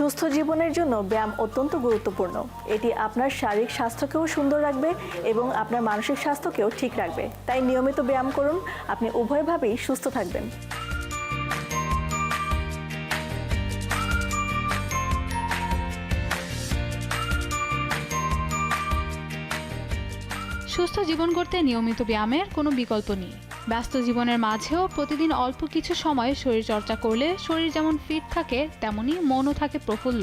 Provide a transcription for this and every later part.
সুস্থ জীবনের জন্য ব্যায়াম অত্যন্ত গুরুত্বপূর্ণ। এটি আপনার শারীরিক স্বাস্থ্যকেও সুন্দর রাখবে এবং আপনার মানসিক স্বাস্থ্যকেও ঠিক রাখবে। তাই নিয়মিত ব্যায়াম করুন, আপনি উভয়ভাবেই সুস্থ থাকবেন। সুস্থ জীবন করতে নিয়মিত ব্যায়ামের কোনো বিকল্প নেই। ব্যস্ত জীবনের মাঝেও প্রতিদিন অল্প কিছু সময় শরীরচর্চা করলে শরীর যেমন ফিট থাকে তেমনি মনও থাকে প্রফুল্ল।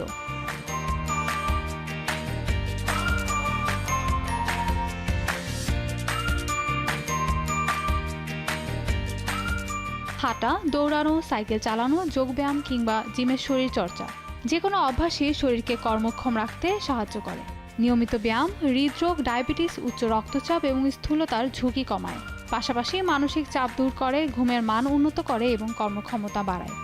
হাঁটা, দৌড়ানো, সাইকেল চালানো, যোগব্যায়াম কিংবা জিমের শরীরচর্চা যে কোনো অভ্যাসই শরীরকে কর্মক্ষম রাখতে সাহায্য করে। নিয়মিত ব্যায়াম হৃদরোগ, ডায়াবেটিস, উচ্চ রক্তচাপ এবং স্থূলতার ঝুঁকি কমায়। পাশাপাশি মানসিক চাপ দূর করে, ঘুমের মান উন্নত করে এবং কর্মক্ষমতা বাড়ায়।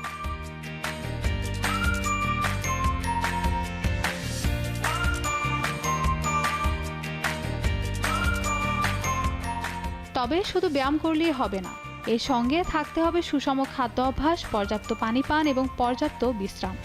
তবে শুধু ব্যায়াম করলেই হবে না, এর সঙ্গে থাকতে হবে সুষম খাদ্য অভ্যাস, পর্যাপ্ত পানি পান এবং পর্যাপ্ত বিশ্রাম।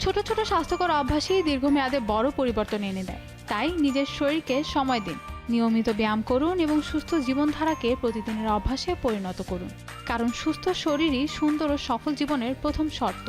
ছোট ছোট স্বাস্থ্যকর অভ্যাসই দীর্ঘমেয়াদে বড় পরিবর্তন এনে দেয়। তাই নিজের শরীরকে সময় দিন, নিয়মিত ব্যায়াম করুন এবং সুস্থ জীবনধারাকে প্রতিদিনের অভ্যাসে পরিণত করুন। কারণ সুস্থ শরীরই সুন্দর ও সফল জীবনের প্রথম শর্ত।